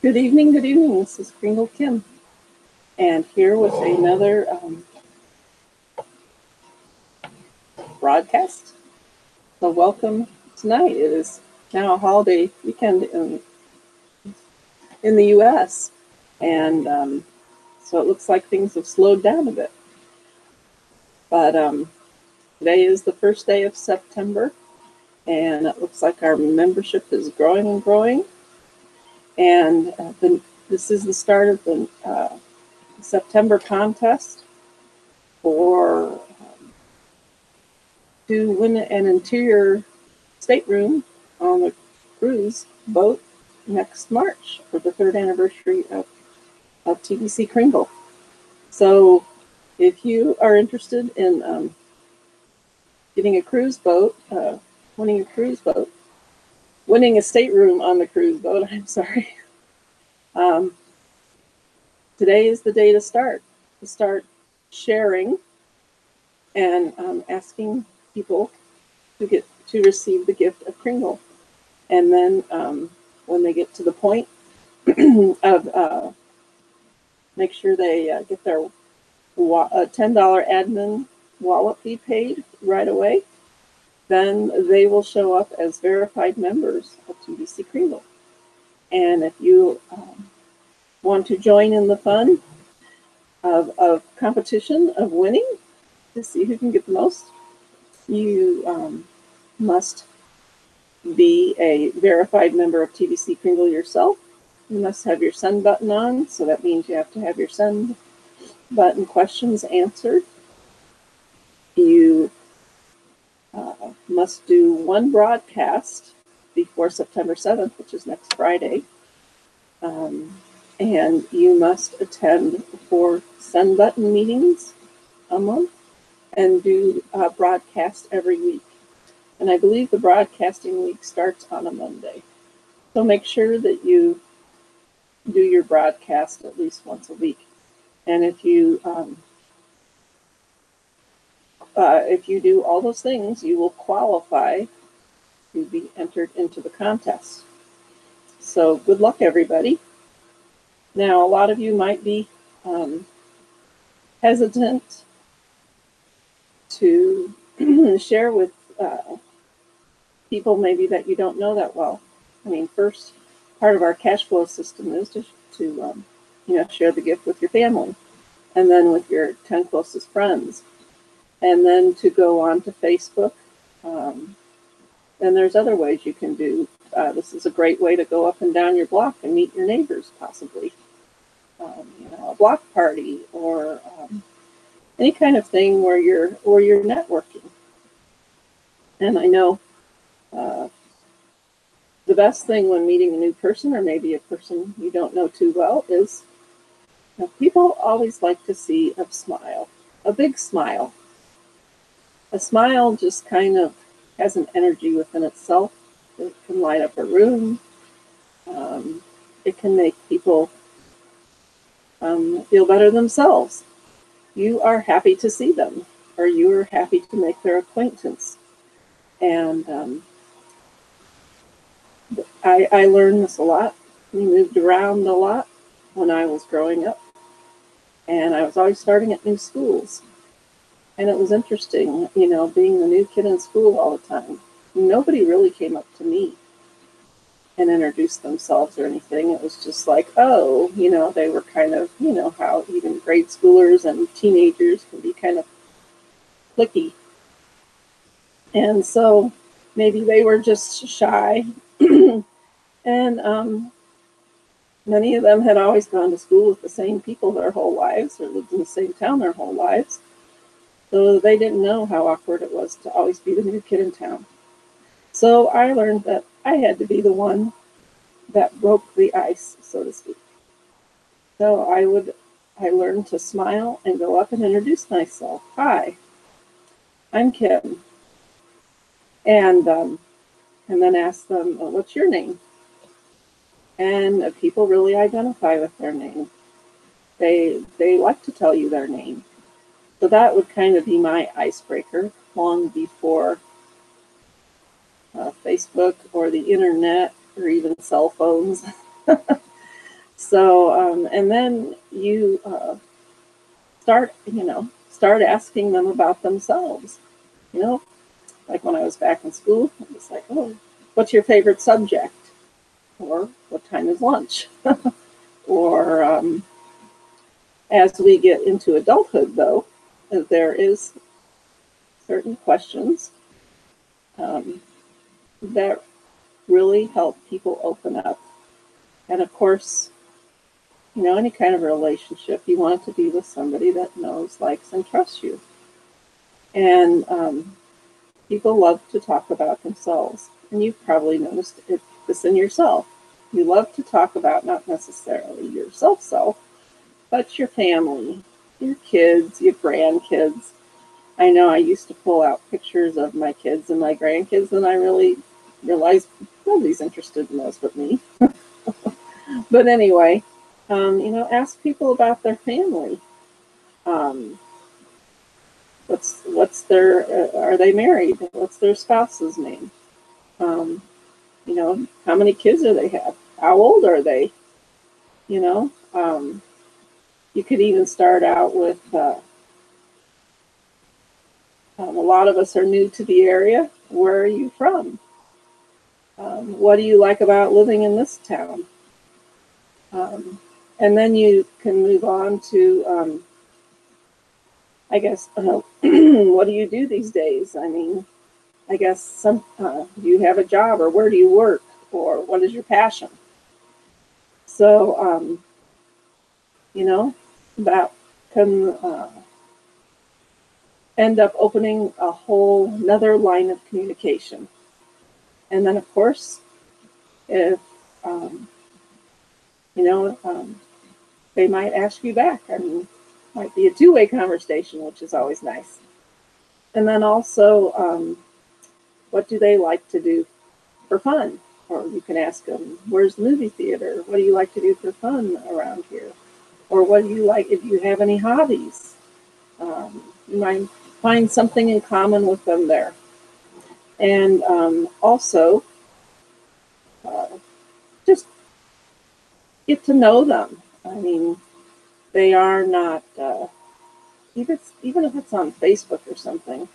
Good evening, good evening. This is Kringle Kim, and here with another broadcast. So welcome tonight. It is now a holiday weekend in the U.S., and so it looks like things have slowed down a bit. But today is the first day of September, and it looks like our membership is growing and growing. And this is the start of the September contest for to win an interior stateroom on the cruise boat next March for the 3rd anniversary of TBC Kringle. So if you are interested in getting a cruise boat, winning a stateroom on the cruise boat, I'm sorry, today is the day to start sharing and asking people to receive the gift of Kringle. And then when they get to the point of make sure they get their $10 admin wallet fee paid right away, then they will show up as verified members of TBC Kringle. And if you want to join in the fun of competition of winning to see who can get the most, you must be a verified member of TBC Kringle yourself. You must have your send button on, so that means you have to have your send button questions answered. You must do one broadcast before September 7th, which is next Friday. And you must attend 4 send button meetings a month and do a broadcast every week. And I believe the broadcasting week starts on a Monday. So make sure that you do your broadcast at least once a week. And if you do all those things, you will qualify to be entered into the contest. So good luck, everybody. Now, a lot of you might be hesitant to share with people maybe that you don't know that well. I mean, first part of our cash flow system is to share the gift with your family, and then with your 10 closest friends, and then to go on to Facebook. And there's other ways you can do. This is a great way to go up and down your block and meet your neighbors, possibly. A block party or any kind of thing where you're networking. And I know the best thing when meeting a new person, or maybe a person you don't know too well, is people always like to see a smile, a big smile. A smile just kind of has an energy within itself. It can light up a room. It can make people feel better themselves. You are happy to see them, or you are happy to make their acquaintance. And I learned this a lot. We moved around a lot when I was growing up, and I was always starting at new schools. And it was interesting, being the new kid in school all the time. Nobody really came up to me and introduced themselves or anything. It was just like, oh, they were kind of, how even grade schoolers and teenagers can be kind of cliquey. And so maybe they were just shy. And many of them had always gone to school with the same people their whole lives, or lived in the same town their whole lives. So they didn't know how awkward it was to always be the new kid in town. So I learned that I had to be the one that broke the ice, so to speak. So I learned to smile and go up and introduce myself. Hi, I'm Kim. And then ask them, what's your name? And people really identify with their name. They like to tell you their name. So that would kind of be my icebreaker long before Facebook or the internet or even cell phones. So, and then you start asking them about themselves. You know, like when I was back in school, it was like, oh, what's your favorite subject? Or what time is lunch? Or as we get into adulthood, though, there is certain questions that really help people open up. And of course, any kind of relationship, you want it to be with somebody that knows, likes, and trusts you. And people love to talk about themselves. And you've probably noticed this in yourself. You love to talk about not necessarily your self, but your family, your kids, your grandkids. I know I used to pull out pictures of my kids and my grandkids, and I really realized nobody's interested in those but me. But anyway, ask people about their family. What's their, are they married? What's their spouse's name? How many kids do they have? How old are they? You could even start out with, a lot of us are new to the area. Where are you from? What do you like about living in this town? And then you can move on to, I guess, what do you do these days? I mean, I guess do you have a job, or where do you work, or what is your passion? So, that can end up opening a whole another line of communication. And then, of course, if, they might ask you back. I mean, might be a two-way conversation, which is always nice. And then also, what do they like to do for fun? Or you can ask them, where's the movie theater? What do you like to do for fun around here? Or what do you like, if you have any hobbies? You might find something in common with them there. And also, just get to know them. I mean, they are not, even if it's on Facebook or something,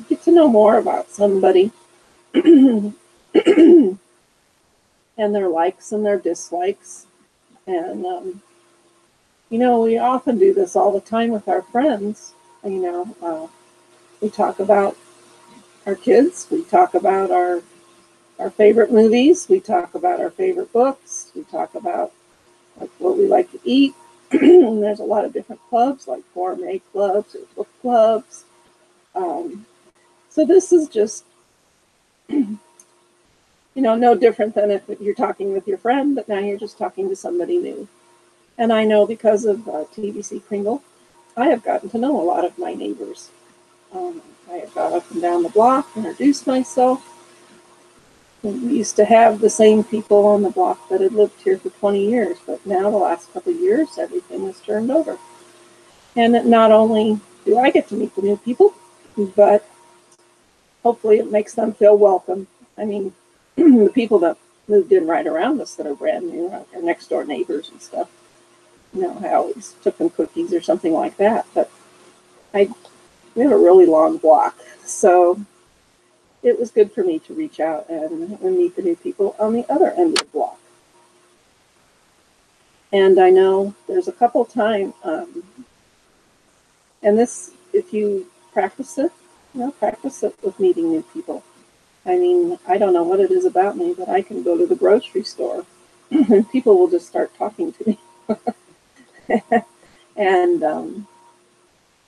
get to know more about somebody and their likes and their dislikes. And, we often do this all the time with our friends. We talk about our kids, we talk about our favorite movies, we talk about our favorite books, we talk about what we like to eat. There's a lot of different clubs, like gourmet clubs or book clubs. So this is just, no different than if you're talking with your friend, but now you're just talking to somebody new. And I know because of TBC Kringle, I have gotten to know a lot of my neighbors. I have got up and down the block, introduced myself. We used to have the same people on the block that had lived here for 20 years, but now the last couple of years, everything has turned over. And not only do I get to meet the new people, but hopefully it makes them feel welcome. I mean, the people that moved in right around us that are brand new, our next door neighbors and stuff, I always took them cookies or something like that. But we have a really long block, so it was good for me to reach out and meet the new people on the other end of the block. And I know there's a couple times, and this, if you practice it, practice it with meeting new people. I mean, I don't know what it is about me, but I can go to the grocery store and people will just start talking to me. And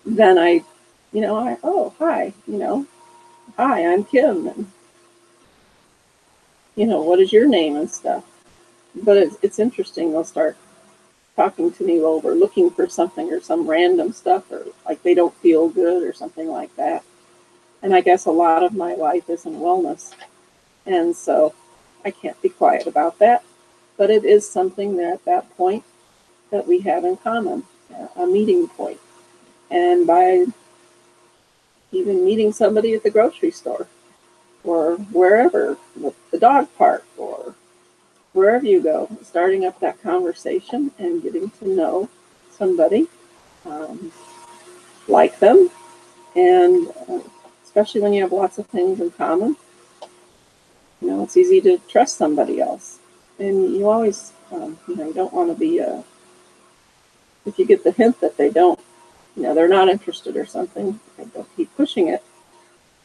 then oh, hi, hi, I'm Kim, and what is your name and stuff. But it's interesting. They'll start talking to me over looking for something or some random stuff, or like they don't feel good or something like that. And I guess a lot of my life is in wellness, and so I can't be quiet about that. But it is something that at that point that we have in common, a meeting point. And by even meeting somebody at the grocery store or wherever, the dog park, or wherever you go, starting up that conversation and getting to know somebody, like them, and especially when you have lots of things in common, you know, it's easy to trust somebody else. And you always, you know, you don't want to be if you get the hint that they don't, you know, they're not interested or something, don't keep pushing it.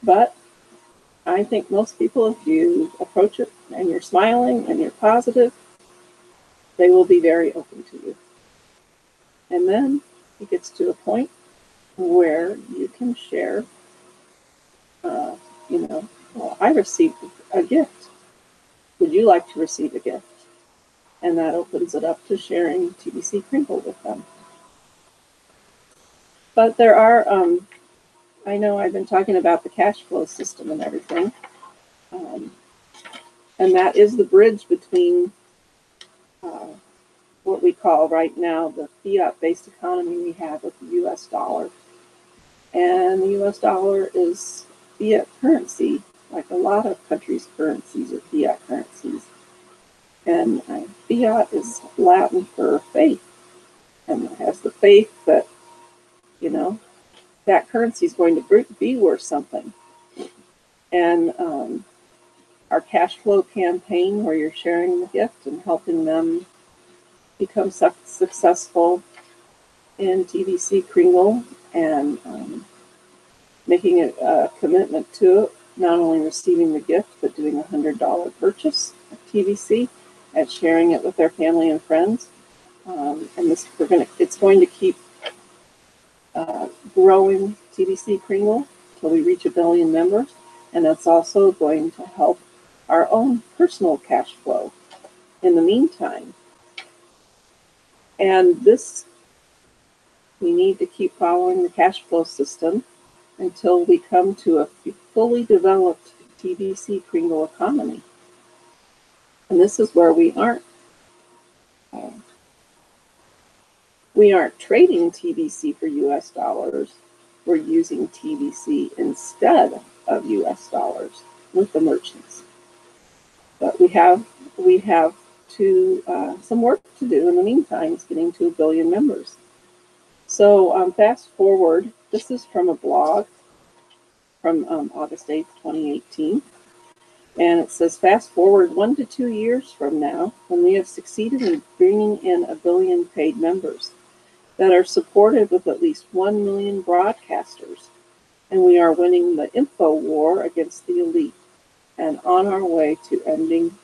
But I think most people, if you approach it and you're smiling and you're positive, they will be very open to you. And then it gets to a point where you can share, you know, well, I received a gift. Would you like to receive a gift? And that opens it up to sharing TBC Kringle with them. But there are, I know I've been talking about the cash flow system and everything. And that is the bridge between what we call right now the fiat-based economy we have with the US dollar. And the US dollar is fiat currency, like a lot of countries' currencies are fiat currencies. And fiat is Latin for faith. And it has the faith that, you know, that currency is going to be worth something. And our cash flow campaign, where you're sharing the gift and helping them become successful in TBC Kringle, and making a commitment to it, not only receiving the gift, but doing a $100 purchase of TBC and sharing it with their family and friends. And this, it's going to keep growing TBC Kringle until we reach 1 billion members. And that's also going to help our own personal cash flow in the meantime. And this, we need to keep following the cash flow system until we come to a fully developed TBC Kringle economy. And this is where we aren't trading TBC for US dollars. We're using TBC instead of US dollars with the merchants. But we have some work to do in the meantime. It's getting to 1 billion members. So fast forward, this is from a blog from August 8th, 2018. And it says, fast forward 1 to 2 years from now, when we have succeeded in bringing in 1 billion paid members that are supported with at least 1 million broadcasters. And we are winning the info war against the elite and on our way to ending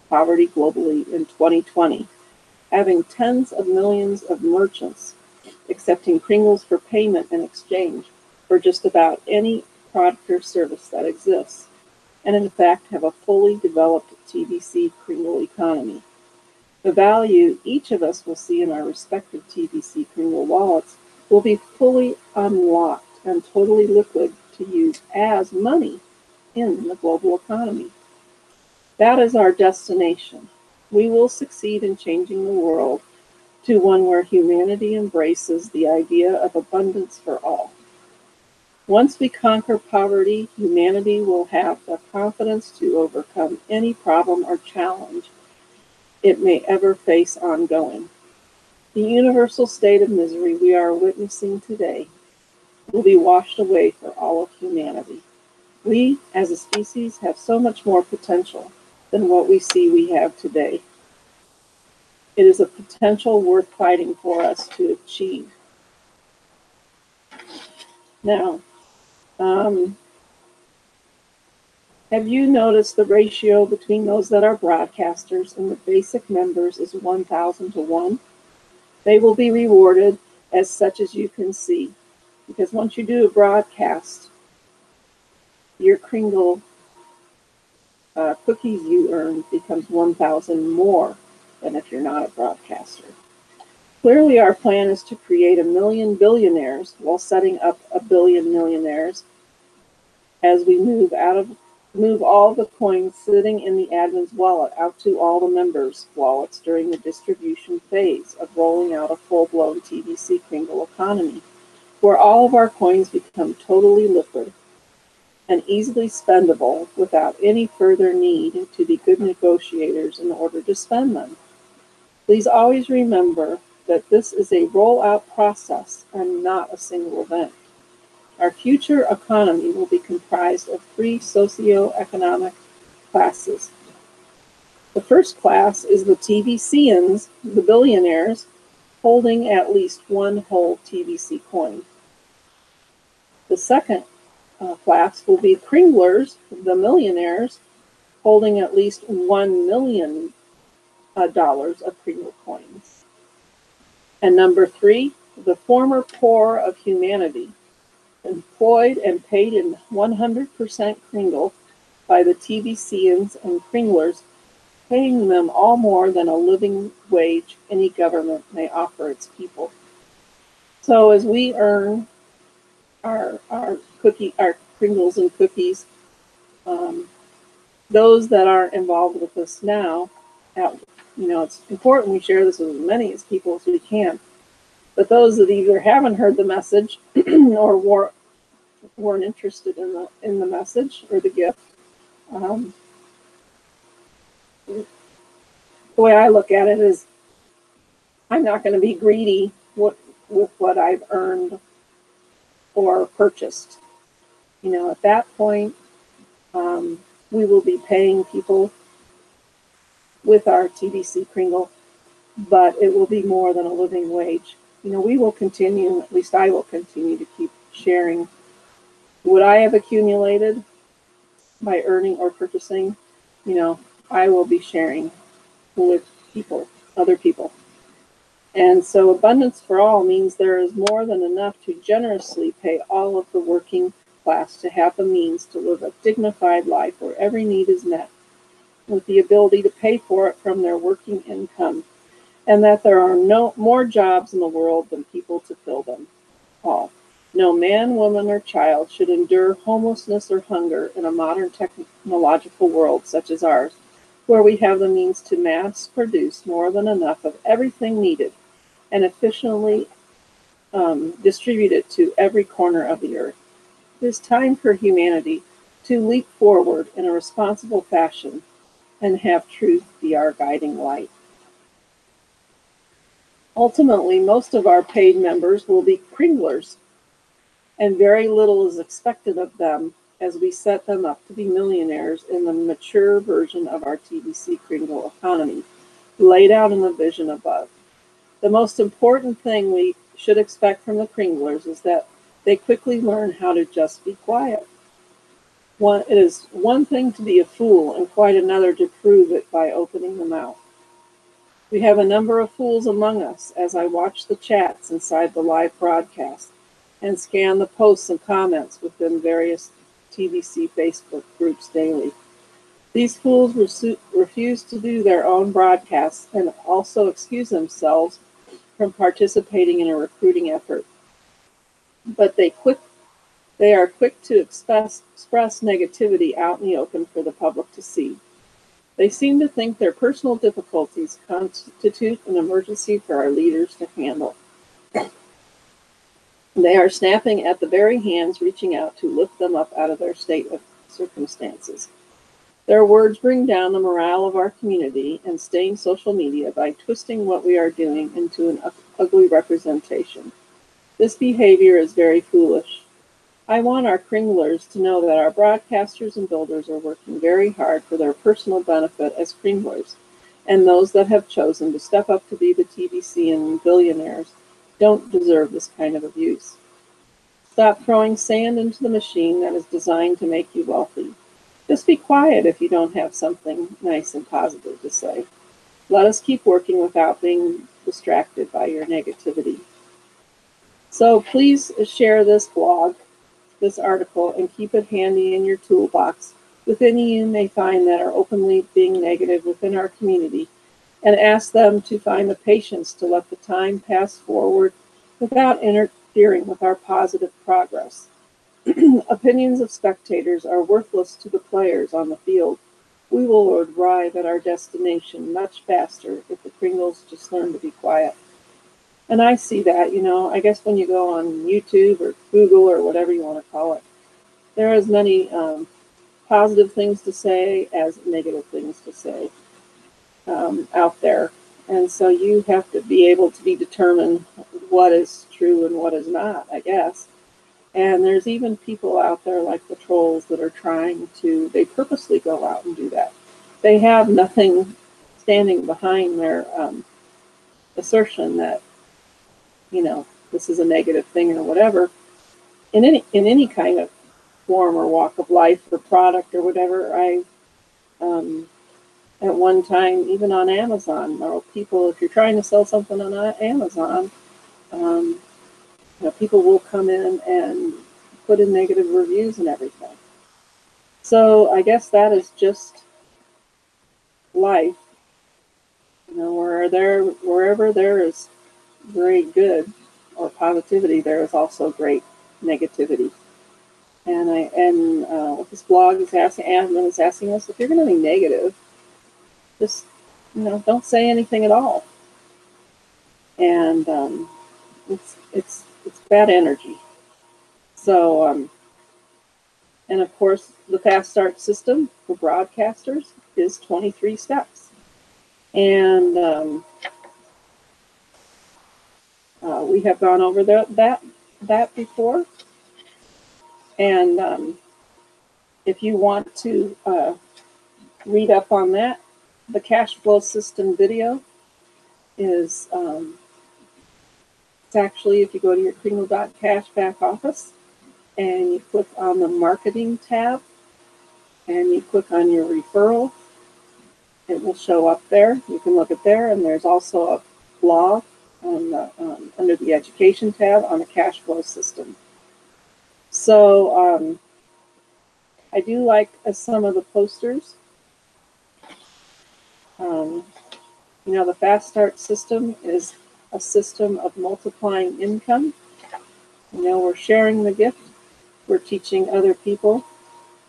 poverty globally in 2020, having tens of millions of merchants accepting Kringles for payment and exchange for just about any product or service that exists, and in fact have a fully developed TBC Kringle economy. The value each of us will see in our respective TBC Kringle wallets will be fully unlocked and totally liquid to use as money in the global economy. That is our destination. We will succeed in changing the world to one where humanity embraces the idea of abundance for all. Once we conquer poverty, humanity will have the confidence to overcome any problem or challenge it may ever face ongoing. The universal state of misery we are witnessing today will be washed away for all of humanity. We, as a species, have so much more potential than what we see we have today. It is a potential worth fighting for us to achieve. Now, have you noticed the ratio between those that are broadcasters and the basic members is 1,000 to 1? They will be rewarded as such as you can see, because once you do a broadcast, your Kringle cookies you earn becomes 1,000 more than if you're not a broadcaster. Clearly, our plan is to create 1 million billionaires while setting up 1 billion millionaires as we move all the coins sitting in the admin's wallet out to all the members' wallets during the distribution phase of rolling out a full-blown TBC Kringle economy, where all of our coins become totally liquid. and easily spendable without any further need to be good negotiators in order to spend them. Please always remember that this is a rollout process and not a single event. Our future economy will be comprised of three socioeconomic classes. The first class is the TVCians, the billionaires, holding at least one whole TVC coin. The second class will be Kringlers, the millionaires, holding at least $1 million of Kringle coins. And number three, the former poor of humanity, employed and paid in 100% Kringle by the TVCians and Kringlers, paying them all more than a living wage any government may offer its people. So as we earn our Kringles and cookies, those that aren't involved with us now, it's important we share this with as many as people as we can. But those that either haven't heard the message or weren't interested in the message or the gift, the way I look at it is, I'm not going to be greedy with what I've earned or purchased. At that point, we will be paying people with our TVC Kringle, but it will be more than a living wage. We will continue, at least I will continue to keep sharing what I have accumulated by earning or purchasing. I will be sharing with people, other people. And so abundance for all means there is more than enough to generously pay all of the working class to have the means to live a dignified life where every need is met, with the ability to pay for it from their working income, and that there are no more jobs in the world than people to fill them all. No man, woman, or child should endure homelessness or hunger in a modern technological world such as ours, where we have the means to mass produce more than enough of everything needed and efficiently distribute it to every corner of the earth. It is time for humanity to leap forward in a responsible fashion and have truth be our guiding light. Ultimately, most of our paid members will be Kringlers, and very little is expected of them as we set them up to be millionaires in the mature version of our TVC Kringle economy, laid out in the vision above. The most important thing we should expect from the Kringlers is that they quickly learn how to just be quiet. It is one thing to be a fool and quite another to prove it by opening the mouth. We have a number of fools among us as I watch the chats inside the live broadcast and scan the posts and comments within various TVC Facebook groups daily. These fools refuse to do their own broadcasts and also excuse themselves from participating in a recruiting effort. But they are quick to express negativity out in the open for the public to see. They seem to think their personal difficulties constitute an emergency for our leaders to handle. They are snapping at the very hands reaching out to lift them up out of their state of circumstances. Their words bring down the morale of our community and stain social media by twisting what we are doing into an ugly representation. This behavior is very foolish. I want our Kringlers to know that our broadcasters and builders are working very hard for their personal benefit as Kringlers, and those that have chosen to step up to be the TVC and billionaires don't deserve this kind of abuse. Stop throwing sand into the machine that is designed to make you wealthy. Just be quiet if you don't have something nice and positive to say. Let us keep working without being distracted by your negativity. So please share this blog, this article, and keep it handy in your toolbox with any you may find that are openly being negative within our community, and ask them to find the patience to let the time pass forward without interfering with our positive progress. Opinions of spectators are worthless to the players on the field. We will arrive at our destination much faster if the Kringles just learn to be quiet. And I see that, I guess when you go on YouTube or Google or whatever you want to call it, there are as many positive things to say as negative things to say out there. And so you have to be able to be determined what is true and what is not, I guess. And there's even people out there like the trolls that are trying to, they purposely go out and do that. They have nothing standing behind their assertion that, you know, this is a negative thing or whatever. In any kind of form or walk of life or product or whatever, at one time, even on Amazon, there are people, if you're trying to sell something on Amazon, you know, people will come in and put in negative reviews and everything. So I guess that is just life. You know, wherever there is great good or positivity, there is also great negativity. And what this blog is asking, admin is asking us, if you're going to be negative, just, you know, don't say anything at all. And it's bad energy. So and of course, the fast start system for broadcasters is 23 steps. And we have gone over that before. And if you want to read up on that, the cash flow system video is it's actually, if you go to your Kringle.cash back office and you click on the marketing tab and you click on your referral, it will show up there. You can look at there, and there's also a blog on the, under the education tab on the cash flow system. So I do like some of the posters. You know, the fast start system is a system of multiplying income. You know, we're sharing the gift. We're teaching other people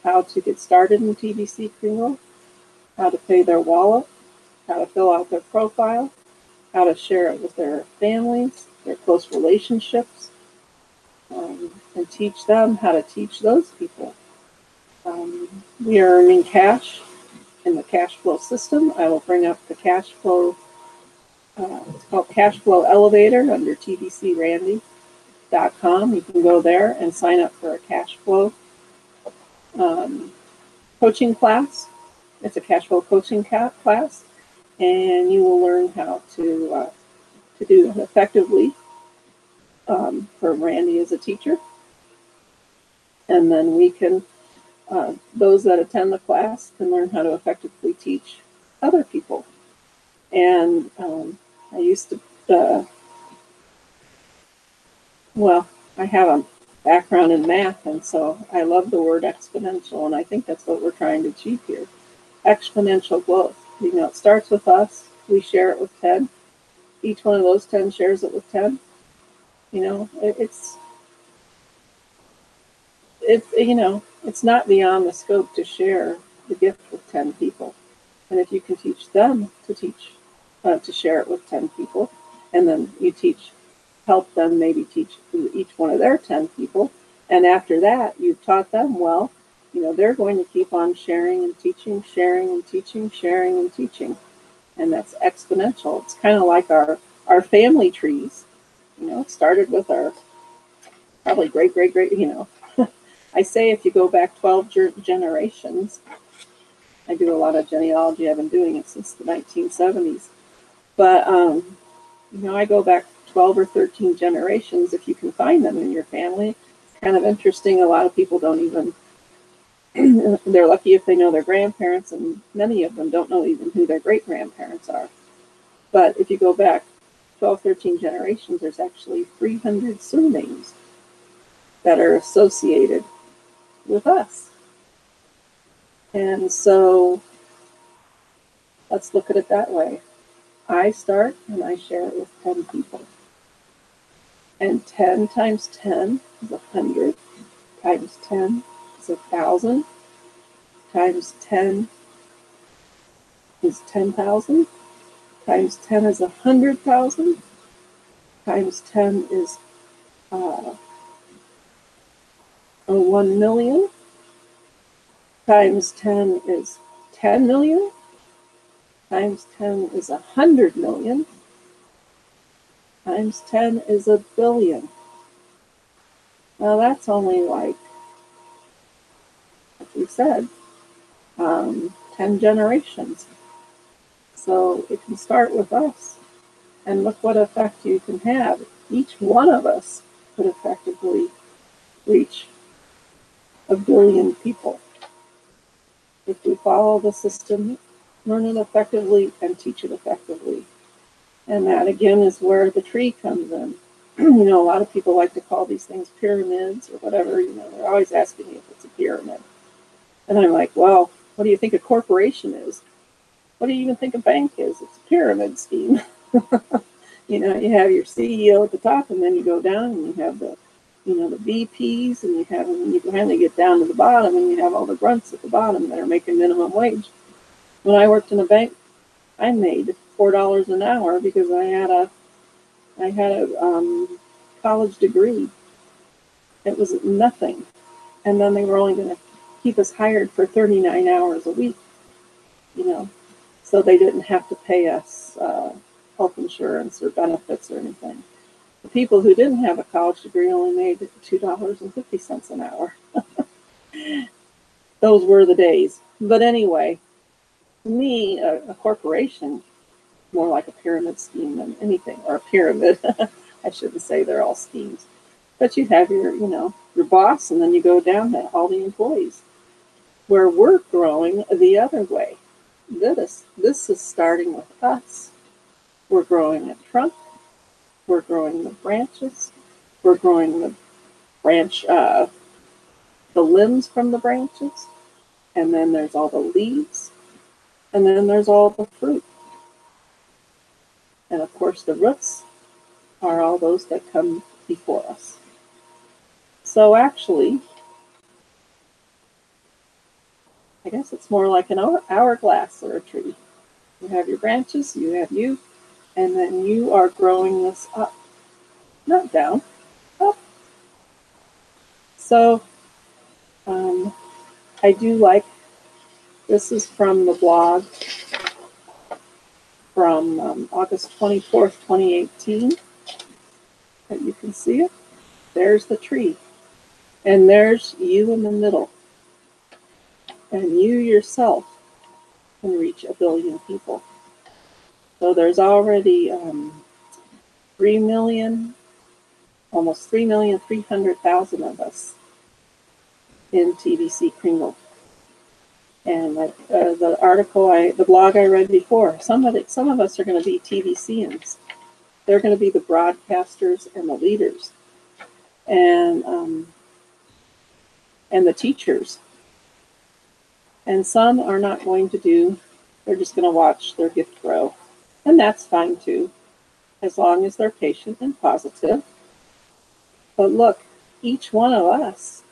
how to get started in TBC Kringle, how to pay their wallet, how to fill out their profile, how to share it with their families, their close relationships, and teach them how to teach those people. We are earning cash in the cash flow system. I will bring up the cash flow, it's called Cash Flow Elevator under tbcrandy.com. You can go there and sign up for a cash flow coaching class. It's a cash flow coaching class, and you will learn how to do it effectively. For Randy as a teacher, and then we can, those that attend the class can learn how to effectively teach other people. And I used to, well, I have a background in math, and so I love the word exponential, and I think that's what we're trying to achieve here. Exponential growth. You know, it starts with us. We share it with 10. Each one of those 10 shares it with 10. You know, it's you know, it's not beyond the scope to share the gift with 10 people. And if you can teach them to share it with 10 people, and then you help them maybe teach each one of their 10 people, and after that, you've taught them well, you know, they're going to keep on sharing and teaching, sharing and teaching, sharing and teaching. And that's exponential. It's kind of like our family trees. You know, it started with our probably great, you know. I say if you go back 12 generations, I do a lot of genealogy. I've been doing it since the 1970s. But, you know, I go back 12 or 13 generations if you can find them in your family. It's kind of interesting. A lot of people don't even, they're lucky if they know their grandparents, and many of them don't know even who their great-grandparents are. But if you go back 12, 13 generations, there's actually 300 surnames that are associated with us. And so let's look at it that way. I start and I share it with 10 people. And 10 times 10 is 100, times 10 is 1,000, times 10 is 10,000, times 10 is 100,000, times 10 is 1 million, times 10 is 10 million, times 10 is 100 million, times 10 is a billion. Now that's only like we said, 10 generations. So it can start with us. And look what effect you can have. Each one of us could effectively reach a billion people if we follow the system, learn it effectively, and teach it effectively. And that, again, is where the tree comes in. You know, a lot of people like to call these things pyramids or whatever. You know, they're always asking me if it's a pyramid. And I'm like, well, what do you think a corporation is? What do you even think a bank is? It's a pyramid scheme. You know, you have your CEO at the top, and then you go down, and you have the, you know, the VPs, and you finally get down to the bottom, and you have all the grunts at the bottom that are making minimum wage. When I worked in a bank, I made $4 an hour because I had a college degree. It was nothing, and then they were only going to keep us hired for 39 hours a week. You know, so they didn't have to pay us health insurance or benefits or anything. The people who didn't have a college degree only made $2.50 an hour. Those were the days. But anyway, to me, a corporation, more like a pyramid scheme than anything, or a pyramid. I shouldn't say they're all schemes. But you have your, you know, your boss, and then you go down to all the employees. Where we're growing the other way. This is starting with us. We're growing a trunk. We're growing the branches. We're growing the limbs from the branches. And then there's all the leaves. And then there's all the fruit. And of course the roots are all those that come before us. So actually, I guess it's more like an hourglass or a tree. You have your branches, you have you, and then you are growing this up, not down, up. So I do like, this is from the blog from August 24th, 2018, that you can see it. There's the tree, and there's you in the middle, and you yourself can reach a billion people. So there's already 3 million, almost 3,300,000 of us in TBC Kringle. And like the blog I read before, some of us are going to be TBCians. They're going to be the broadcasters and the leaders, and the teachers. And some are not going to do. They're just going to watch their gift grow, and that's fine too, as long as they're patient and positive. But look, each one of us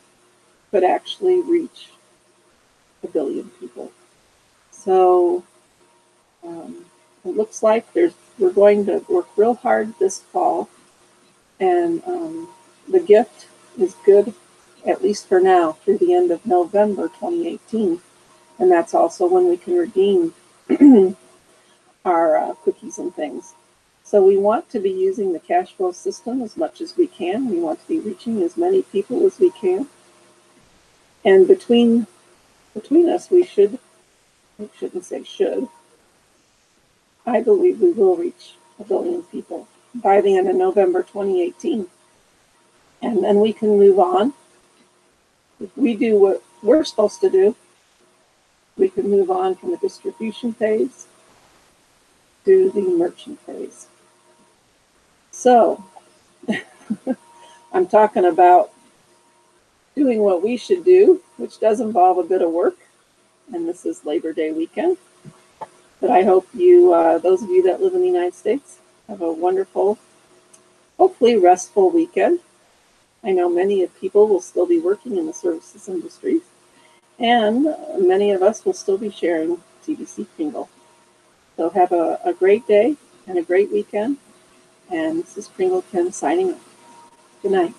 could actually reach a billion people. So it looks like we're going to work real hard this fall, and the gift is good, at least for now, through the end of November 2018, and that's also when we can redeem our cookies and things. So we want to be using the cash flow system as much as we can. We want to be reaching as many people as we can, and between us, we shouldn't say should. I believe we will reach a billion people by the end of November 2018. And then we can move on. If we do what we're supposed to do, we can move on from the distribution phase to the merchant phase. So I'm talking about doing what we should do, which does involve a bit of work. And this is Labor Day weekend. But I hope you, those of you that live in the United States, have a wonderful, hopefully restful weekend. I know many people will still be working in the services industries, and many of us will still be sharing TBC Kringle. So have a great day and a great weekend. And this is Kringle Kim signing off. Good night.